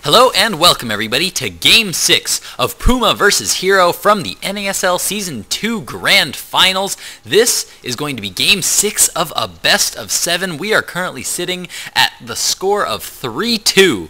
Hello and welcome everybody to Game 6 of Puma vs. Hero from the NASL Season 2 Grand Finals. This is going to be Game 6 of a best of 7. We are currently sitting at the score of 3-2,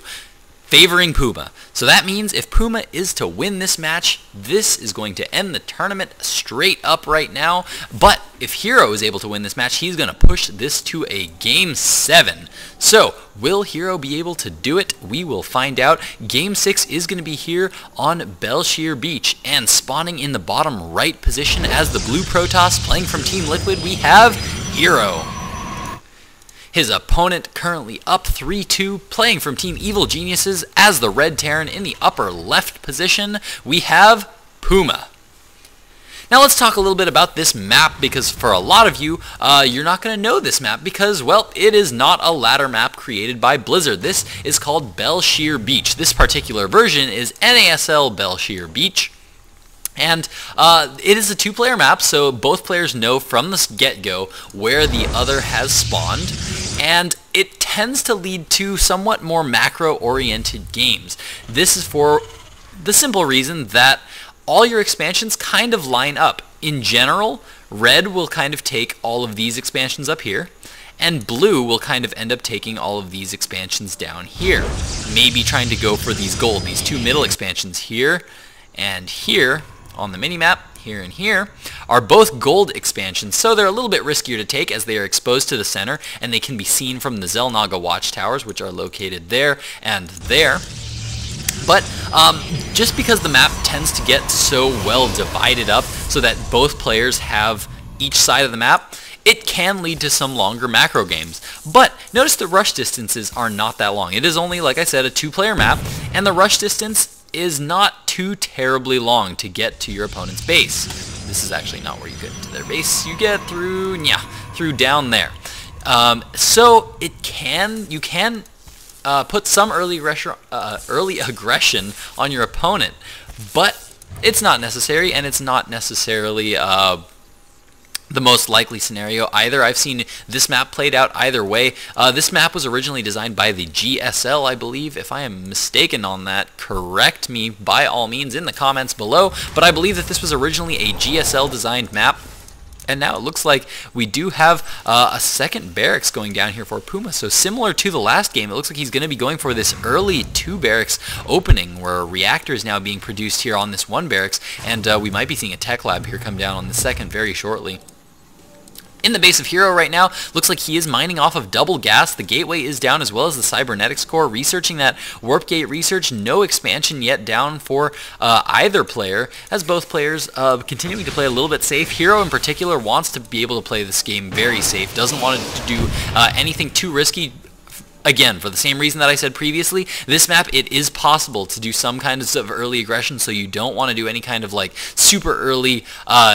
favoring Puma. So that means if Puma is to win this match, this is going to end the tournament straight up right now. But if Hero is able to win this match, he's going to push this to a Game 7. So, will Hero be able to do it? We will find out. Game 6 is going to be here on Bel'Shir Beach, and spawning in the bottom right position as the blue Protoss playing from Team Liquid, we have Hero. His opponent currently up 3-2, playing from Team Evil Geniuses as the red Terran. In the upper left position, we have Puma. Now let's talk a little bit about this map, because for a lot of you, you're not going to know this map because, well, it is not a ladder map created by Blizzard. This is called Bel'Shir Beach. This particular version is NASL Bel'Shir Beach. And it is a two-player map, so both players know from the get-go where the other has spawned, and it tends to lead to somewhat more macro-oriented games. This is for the simple reason that all your expansions kind of line up. In general, red will kind of take all of these expansions up here, and blue will kind of end up taking all of these expansions down here. Maybe trying to go for these gold, these two middle expansions here and here on the minimap, here and here, are both gold expansions, so they're a little bit riskier to take as they are exposed to the center, and they can be seen from the Xel'Naga watchtowers, which are located there and there. But just because the map tends to get so well divided up so that both players have each side of the map, it can lead to some longer macro games. But notice the rush distances are not that long. It is only, like I said, a two-player map, and the rush distance is not too terribly long to get to your opponent's base. This is actually not where you get to their base. You get through, through down there. So you can put some early aggression on your opponent, but it's not necessary, and it's not necessarily the most likely scenario either. I've seen this map played out either way. This map was originally designed by the GSL, I believe. If I am mistaken on that, correct me by all means in the comments below, but I believe that this was originally a GSL designed map. And now it looks like we do have a second barracks going down here for Puma. So similar to the last game, it looks like he's going to be going for this early 2 barracks opening, where a reactor is now being produced here on this 1 barracks, and we might be seeing a tech lab here come down on the second very shortly. In the base of Hero right now, looks like he is mining off of double gas. The gateway is down, as well as the cybernetics core, researching that warp gate research. No expansion yet down for either player, as both players continuing to play a little bit safe. Hero in particular wants to be able to play this game very safe, doesn't want to do anything too risky. Again, for the same reason that I said previously, this map, it is possible to do some kind of early aggression, so you don't want to do any kind of like super early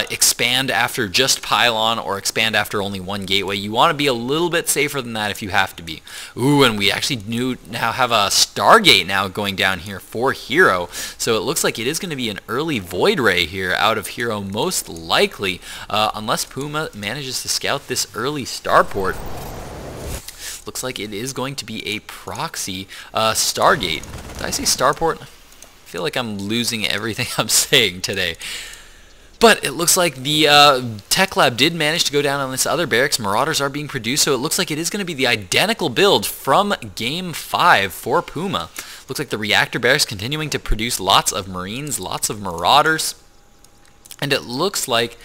expand after just pylon or expand after only 1 gateway. You want to be a little bit safer than that if you have to be. Ooh, and we actually now have a Stargate now going down here for Hero, so it looks like it is going to be an early Void Ray here out of Hero, most likely, unless Puma manages to scout this early starport. Looks like it is going to be a proxy Stargate. Did I say starport? I feel like I'm losing everything I'm saying today. But it looks like the Tech Lab did manage to go down on this other barracks. Marauders are being produced, so it looks like it is going to be the identical build from Game 5 for Puma. Looks like the reactor barracks continuing to produce lots of Marines, lots of Marauders. And it looks like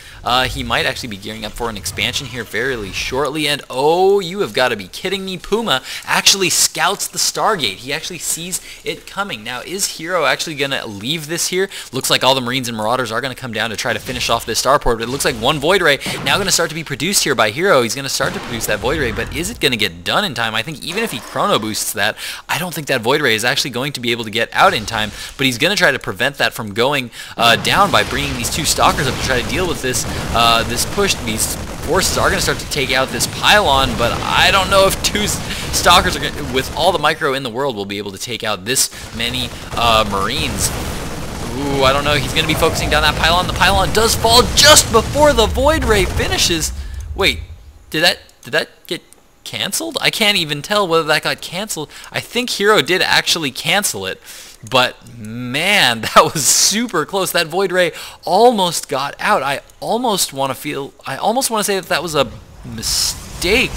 he might actually be gearing up for an expansion here fairly shortly. And oh, you have got to be kidding me. Puma actually scouts the Stargate. He actually sees it coming. Now, is Hero actually going to leave this here? Looks like all the Marines and Marauders are going to come down to try to finish off this starport. But it looks like 1 Void Ray now going to start to be produced here by Hero. He's going to start to produce that Void Ray, but is it going to get done in time? I think even if he chrono boosts that, I don't think that Void Ray is actually going to be able to get out in time. But he's going to try to prevent that from going down by bringing these 2 Stalkers up to try to deal with this this push. These forces are going to start to take out this pylon, but I don't know if 2 Stalkers, with all the micro in the world, will be able to take out this many Marines. Ooh, I don't know. He's going to be focusing down that pylon. The pylon does fall just before the Void Ray finishes. Wait, did that get canceled? I can't even tell whether that got canceled. I think Hero did actually cancel it, but man, that was super close. That Void Ray almost got out. I almost want to say that that was a mistake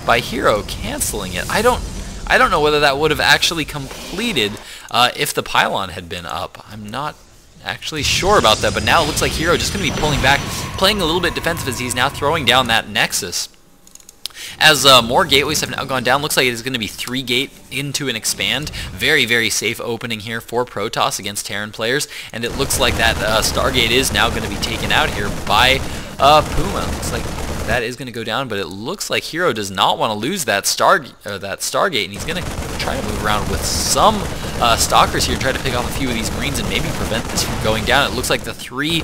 by Hero canceling it. I don't know whether that would have actually completed if the pylon had been up. I'm not actually sure about that, but now it looks like Hero just going to be pulling back, playing a little bit defensive as he's now throwing down that Nexus. As more gateways have now gone down, looks like it is going to be 3 gate into an expand. Very, very safe opening here for Protoss against Terran players, and it looks like that Stargate is now going to be taken out here by Puma. Looks like that is going to go down, but it looks like Hero does not want to lose that Stargate, and he's going to try to move around with some Stalkers here, try to pick off a few of these Marines and maybe prevent this from going down. It looks like the 3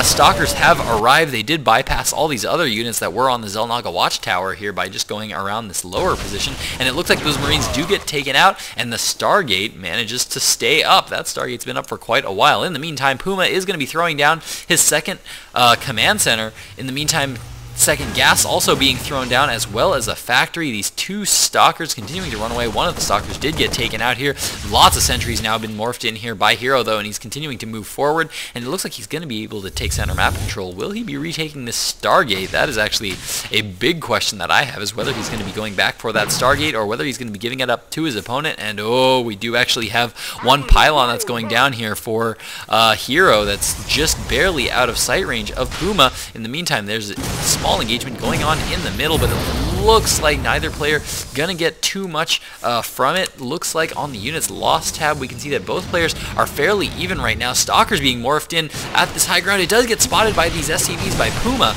Stalkers have arrived. They did bypass all these other units that were on the Xel'Naga Watchtower here by just going around this lower position, and it looks like those Marines do get taken out, and the Stargate manages to stay up. That Stargate's been up for quite a while. In the meantime, Puma is going to be throwing down his second command center. In the meantime, second gas also being thrown down, as well as a factory. These 2 Stalkers continuing to run away. One of the Stalkers did get taken out here. Lots of sentries now been morphed in here by Hero, though, and he's continuing to move forward, and it looks like he's going to be able to take center map control. Will he be retaking this Stargate? That is actually a big question that I have, is whether he's going to be going back for that Stargate or whether he's going to be giving it up to his opponent. And oh, we do actually have one pylon that's going down here for Hero that's just barely out of sight range of Puma. In the meantime, there's a small engagement going on in the middle, but it looks like neither player gonna get too much from it. Looks like on the units lost tab, we can see that both players are fairly even right now. Stalkers being morphed in at this high ground. It does get spotted by these SCVs by Puma,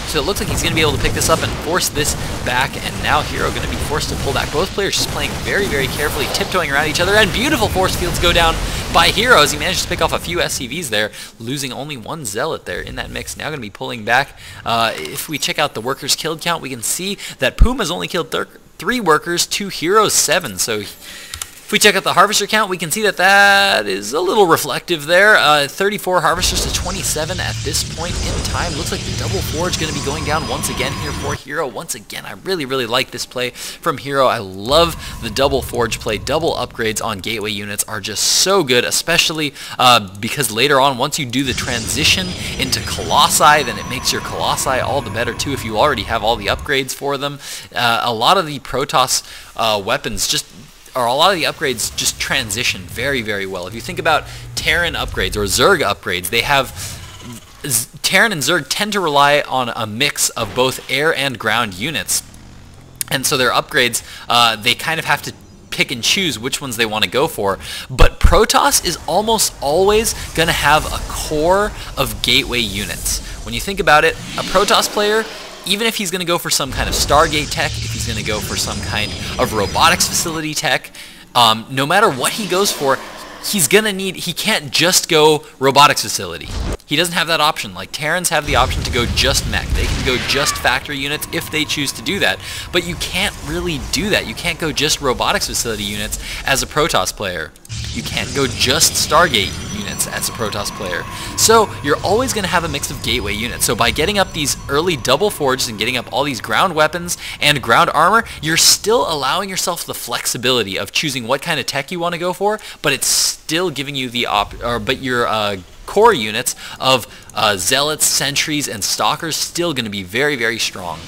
so it looks like he's going to be able to pick this up and force this back, and now Hero going to be forced to pull back. Both players just playing very, very carefully, tiptoeing around each other, and beautiful force fields go down by Hero as he manages to pick off a few SCVs there, losing only 1 Zealot there in that mix. Now going to be pulling back. If we check out the workers killed count, we can see that Puma's only killed 3 workers to Hero's 7, so if we check out the Harvester count, we can see that that is a little reflective there. 34 Harvesters to 27 at this point in time. Looks like the Double Forge going to be going down once again here for Hero. Once again, I really, really like this play from Hero. I love the Double Forge play. Double upgrades on gateway units are just so good, especially because later on, once you do the transition into Colossi, then it makes your Colossi all the better too if you already have all the upgrades for them. A lot of the Protoss weapons a lot of the upgrades just transition very, very well. If you think about Terran upgrades or Zerg upgrades, they have Terran and Zerg tend to rely on a mix of both air and ground units, and so their upgrades they kind of have to pick and choose which ones they want to go for. But Protoss is almost always going to have a core of gateway units. When you think about it, a Protoss player, even if he's going to go for some kind of Stargate tech, if he's going to go for some kind of robotics facility tech, no matter what he goes for, he can't just go robotics facility. He doesn't have that option. Like Terrans have the option to go just mech. They can go just factory units if they choose to do that. But you can't really do that. You can't go just robotics facility units as a Protoss player. You can't go just Stargate units as a Protoss player. So you're always going to have a mix of gateway units. So by getting up these early double forges and getting up all these ground weapons and ground armor, you're still allowing yourself the flexibility of choosing what kind of tech you want to go for, but it's still giving you the your core units of Zealots, Sentries, and Stalkers still going to be very, very strong.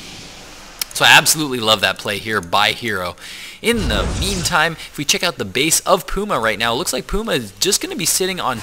So I absolutely love that play here by Hero. In the meantime, if we check out the base of Puma right now, it looks like Puma is just going to be sitting on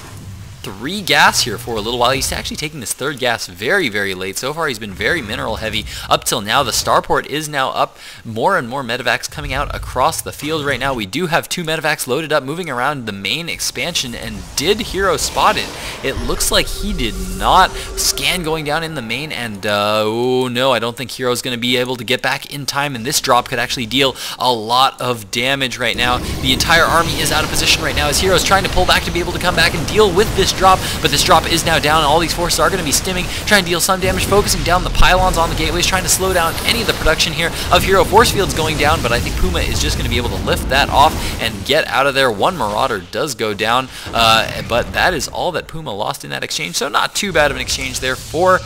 3 gas here for a little while. He's actually taking this 3rd gas very, very late. So far, he's been very mineral heavy up till now. The starport is now up. More and more medevacs coming out across the field right now. We do have 2 medevacs loaded up, moving around the main expansion, and did Hero spot it? It looks like he did not. Scan going down in the main, and oh no, I don't think Hero's going to be able to get back in time, and this drop could actually deal a lot of damage right now. The entire army is out of position right now as Hero's trying to pull back to be able to come back and deal with this this drop, but this drop is now down, and all these forces are going to be stimming, trying to deal some damage, focusing down the pylons on the gateways, trying to slow down any of the production here of hero force fields going down, but I think Puma is just going to be able to lift that off and get out of there. One Marauder does go down, but that is all that Puma lost in that exchange, so not too bad of an exchange there for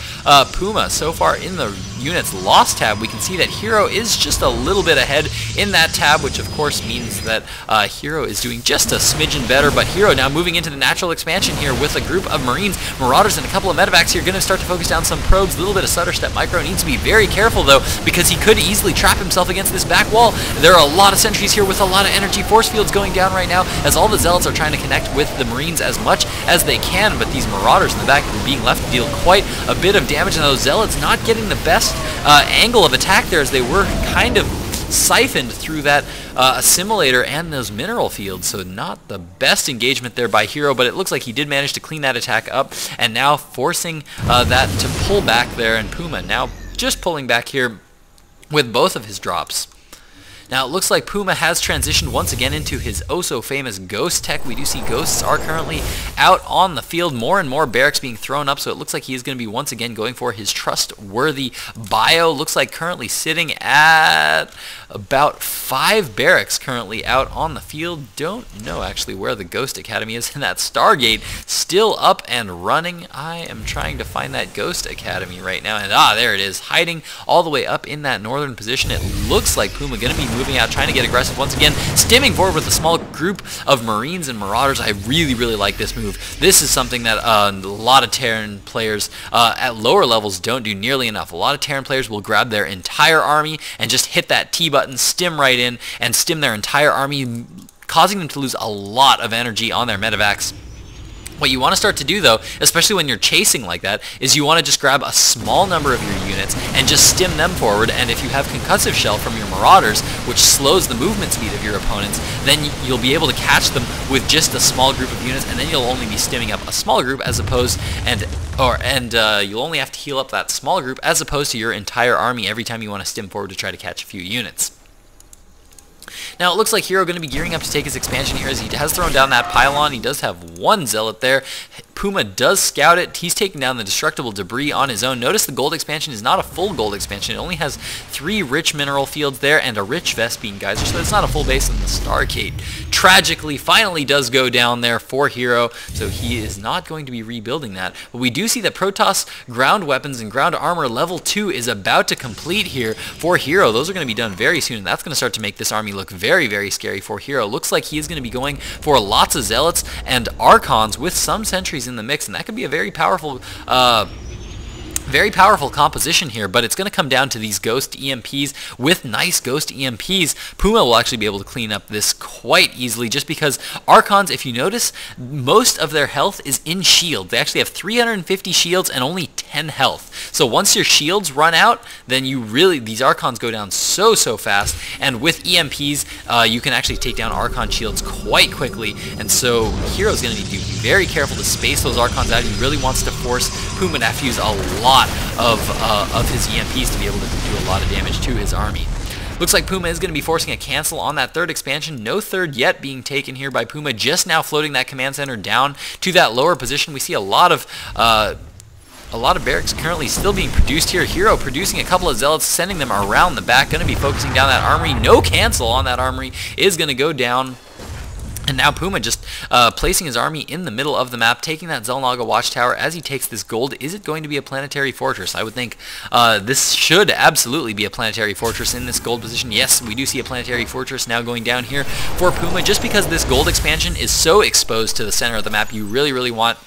Puma. So far in the units lost tab, we can see that Hero is just a little bit ahead in that tab, which of course means that Hero is doing just a smidgen better, but Hero now moving into the natural expansion here with a group of Marines, Marauders, and a couple of medevacs here, going to start to focus down some probes. A little bit of stutter step micro, needs to be very careful though, because he could easily trap himself against this back wall. There are a lot of sentries here with a lot of energy force fields going down right now, as all the Zealots are trying to connect with the Marines as much as they can, but these Marauders in the back are being left to deal quite a bit of damage, and those Zealots not getting the best angle of attack there, as they were kind of siphoned through that assimilator and those mineral fields, so not the best engagement there by Hero, but it looks like he did manage to clean that attack up, and now forcing that to pull back there, and Puma now just pulling back here with both of his drops. Now it looks like Puma has transitioned once again into his oh-so-famous Ghost tech. We do see Ghosts are currently out on the field, more and more barracks being thrown up, so it looks like he is going to be once again going for his trustworthy bio. Looks like currently sitting at about 5 barracks currently out on the field. Don't know actually where the Ghost Academy is, and that Stargate still up and running. I am trying to find that Ghost Academy right now, and there it is, hiding all the way up in that northern position. It looks like Puma going to be moving out, trying to get aggressive once again, stimming forward with a small group of Marines and Marauders. I really like this move. This is something that a lot of Terran players at lower levels don't do nearly enough. A lot of Terran players will grab their entire army and just hit that T button, stim right in, and stim their entire army, causing them to lose a lot of energy on their medevacs. What you want to start to do though, especially when you're chasing like that, is you want to just grab a small number of your units and just stim them forward, and if you have concussive shell from your Marauders, which slows the movement speed of your opponents, then you'll be able to catch them with just a small group of units, and then you'll only be stimming up a small group as opposed, you'll only have to heal up that small group as opposed to your entire army every time you want to stim forward to try to catch a few units. Now it looks like Hero going to be gearing up to take his expansion here, as he has thrown down that pylon. He does have one Zealot there. Puma does scout it. He's taking down the destructible debris on his own. Notice the gold expansion is not a full gold expansion. It only has 3 rich mineral fields there and a rich Vespene geyser, so it's not a full base, and the Stargate tragically finally does go down there for Hero, so he is not going to be rebuilding that. But we do see that Protoss ground weapons and ground armor level 2 is about to complete here for Hero. Those are going to be done very soon, and that's going to start to make this army look very scary for Hero. Looks like he is going to be going for lots of Zealots and Archons with some sentries in the mix, and that could be a very powerful composition here, but it's going to come down to these Ghost EMPs. With nice Ghost EMPs, Puma will actually be able to clean up this quite easily, just because Archons, if you notice, most of their health is in shield. They actually have 350 shields and only 10 health. So once your shields run out, then these Archons go down so fast, and with EMPs, you can actually take down Archon shields quite quickly, and so Hero's going to need to be very careful to space those Archons out. He really wants to force Puma to have to use a lot of his EMPs to be able to do a lot of damage to his army. Looks like Puma is going to be forcing a cancel on that third expansion. No third yet being taken here by Puma, just now floating that command center down to that lower position. We see a lot of barracks currently still being produced here. Hero producing a couple of Zealots, sending them around the back, going to be focusing down that armory. No cancel on that armory is going to go down. And now Puma just placing his army in the middle of the map, taking that Xel'Naga watchtower as he takes this gold. Is it going to be a planetary fortress? I would think this should absolutely be a planetary fortress in this gold position. Yes, we do see a planetary fortress now going down here for Puma. Just because this gold expansion is so exposed to the center of the map, you really want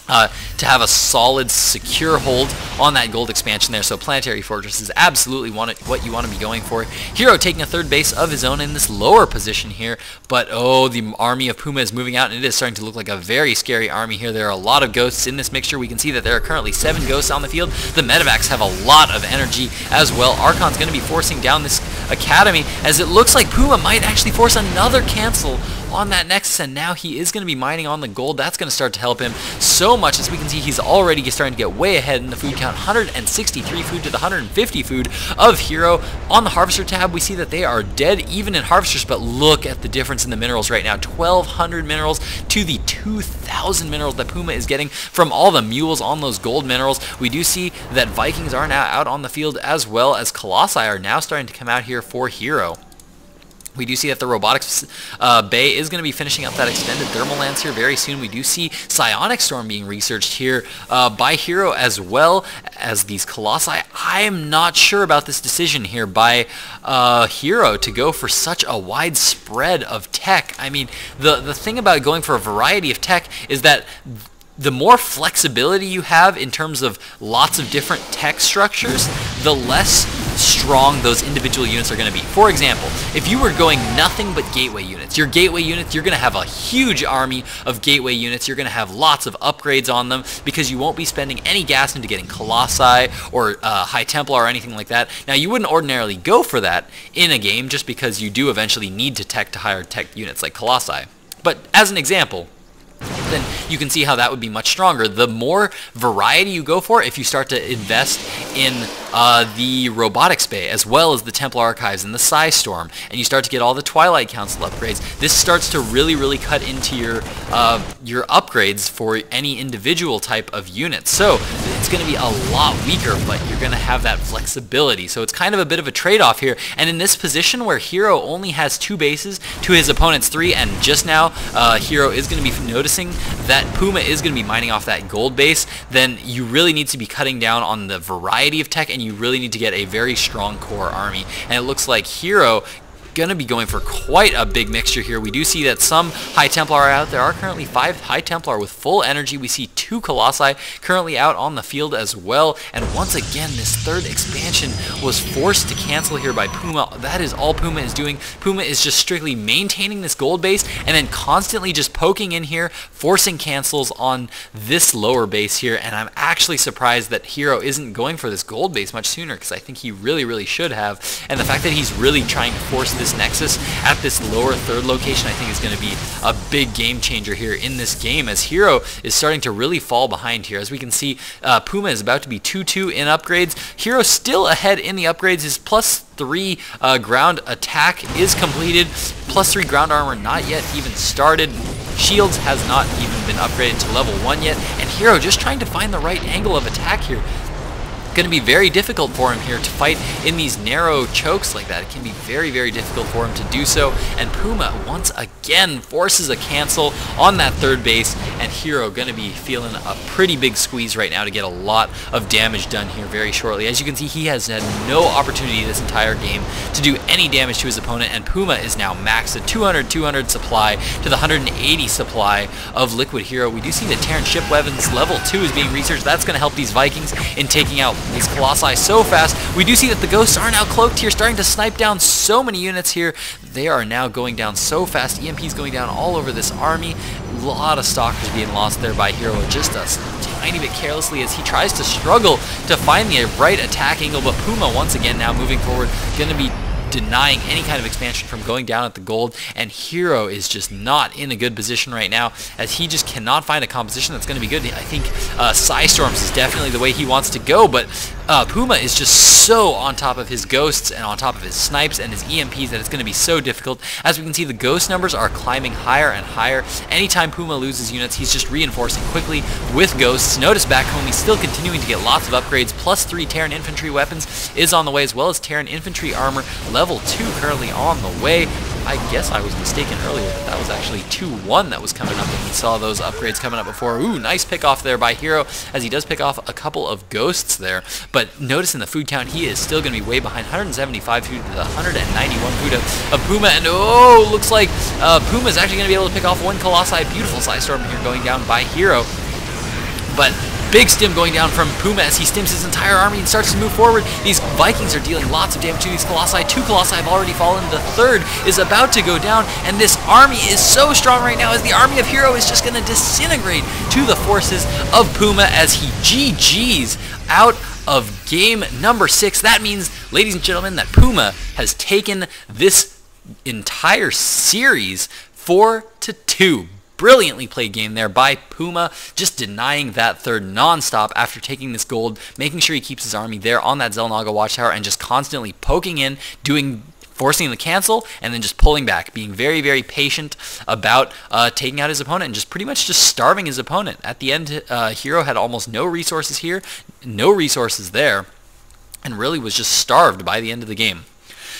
to have a solid, secure hold on that gold expansion there. So Planetary Fortress is absolutely what you want to be going for. Hero taking a third base of his own in this lower position here, but the army of Puma is moving out, and it is starting to look like a very scary army here. There are a lot of ghosts in this mixture. We can see that there are currently 7 ghosts on the field. The medevacs have a lot of energy as well. Archon's going to be forcing down this academy, as it looks like Puma might actually force another cancel on that Nexus, and now he is going to be mining on the gold. That's going to start to help him so much. As we can see, he's already starting to get way ahead in the food count. 163 food to the 150 food of Hero. On the Harvester tab, we see that they are dead even in Harvesters, but look at the difference in the minerals right now. 1,200 minerals to the 2,000 minerals that Puma is getting from all the mules on those gold minerals. We do see that Vikings are now out on the field, as well as Colossi are now starting to come out here for Hero. We do see that the Robotics Bay is going to be finishing up that extended Thermal Lance here very soon. We do see Psionic Storm being researched here by Hero, as well as these Colossi. I am not sure about this decision here by Hero to go for such a wide spread of tech. I mean, the thing about going for a variety of tech is that the more flexibility you have in terms of lots of different tech structures, the less strong those individual units are going to be. For example, if you were going nothing but gateway units, your gateway units, you're going to have a huge army of gateway units. You're going to have lots of upgrades on them because you won't be spending any gas into getting Colossi or High Templar or anything like that. Now, you wouldn't ordinarily go for that in a game just because you do eventually need to tech to higher tech units like Colossi. But as an example, then you can see how that would be much stronger. The more variety you go for, if you start to invest in the Robotics Bay, as well as the Templar Archives and the Psi Storm, and you start to get all the Twilight Council upgrades, this starts to really cut into your upgrades for any individual type of unit. So it's going to be a lot weaker, but you're going to have that flexibility. So it's kind of a bit of a trade-off here. And in this position where Hero only has 2 bases to his opponent's 3, and just now Hero is going to be noticing that Puma is going to be mining off that gold base, then you really need to be cutting down on the variety of tech, and you really need to get a very strong core army. And it looks like Hero going to be going for quite a big mixture here. We do see that some High Templar are out. There are currently 5 High Templar with full energy. We see 2 Colossi currently out on the field as well. And once again, this 3rd expansion was forced to cancel here by Puma. That is all Puma is doing. Puma is just strictly maintaining this gold base and then constantly just poking in here, forcing cancels on this lower base here. And I'm actually surprised that Hero isn't going for this gold base much sooner, because I think he really should have. And the fact that he's really trying to force this Nexus at this lower 3rd location, I think is going to be a big game changer here in this game, as Hero is starting to really fall behind here. As we can see, Puma is about to be 2-2 in upgrades. Hero still ahead in the upgrades. His +3 ground attack is completed. +3 ground armor not yet even started. Shields has not even been upgraded to level 1 yet. And Hero just trying to find the right angle of attack here. Going to be very difficult for him here to fight in these narrow chokes like that. It can be very difficult for him to do so, and Puma once again forces a cancel on that 3rd base, and Hero going to be feeling a pretty big squeeze right now to get a lot of damage done here very shortly. As you can see, he has had no opportunity this entire game to do any damage to his opponent, and Puma is now maxed at 200 supply to the 180 supply of LiquidHerO. We do see that Terran ship weapons level 2 is being researched. That's going to help these Vikings in taking out these Colossi so fast. We do see that the Ghosts are now cloaked here, starting to snipe down so many units here. They are now going down so fast. EMP's going down all over this army. A lot of Stalkers being lost there by Hero, just a tiny bit carelessly as he tries to struggle to find the right attack angle. But Puma once again now moving forward, going to be denying any kind of expansion from going down at the gold, and Hero is just not in a good position right now, as he just cannot find a composition that's going to be good. I think Psi Storms is definitely the way he wants to go, but Puma is just so on top of his Ghosts and on top of his Snipes and his EMPs that it's going to be so difficult. As we can see, the Ghost numbers are climbing higher and higher. Anytime Puma loses units, he's just reinforcing quickly with Ghosts. Notice back home, he's still continuing to get lots of upgrades. +3 Terran Infantry weapons is on the way, as well as Terran Infantry armor level 2 currently on the way. I guess I was mistaken earlier that was actually 2-1 that was coming up, and we saw those upgrades coming up before. Ooh, nice pick off there by Hero, as he does pick off a couple of Ghosts there. But notice in the food count, he is still going to be way behind. 175 food to the 191 food of Puma, and oh, looks like Puma is actually going to be able to pick off 1 Colossi. Beautiful Psi Storm here going down by Hero. But big stim going down from Puma as he stims his entire army and starts to move forward. These Vikings are dealing lots of damage to these Colossi. 2 Colossi have already fallen. The 3rd is about to go down, and this army is so strong right now as the army of Hero is just going to disintegrate to the forces of Puma as he GG's out of game number 6. That means, ladies and gentlemen, that Puma has taken this entire series 4-2. Brilliantly played game there by Puma, just denying that third non-stop after taking this gold, making sure he keeps his army there on that Xel'Naga watchtower and just constantly poking in, forcing him to cancel, and then just pulling back, being very, very patient about taking out his opponent and just pretty much just starving his opponent. At the end, Hero had almost no resources here, no resources there, and really was just starved by the end of the game.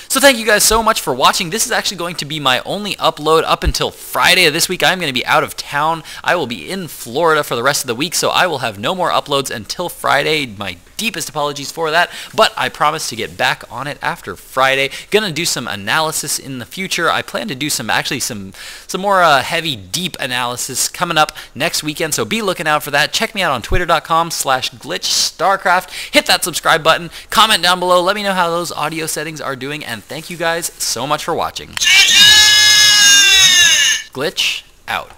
So thank you guys so much for watching. This is actually going to be my only upload up until Friday of this week. I'm going to be out of town. I will be in Florida for the rest of the week, so I will have no more uploads until Friday. My deepest apologies for that, but I promise to get back on it after Friday. Gonna do some analysis in the future. I plan to do some more heavy, deep analysis coming up next weekend, so be looking out for that. Check me out on twitter.com/GlitchStarCraft. Hit that subscribe button. Comment down below. Let me know how those audio settings are doing, and thank you guys so much for watching. Glitch out.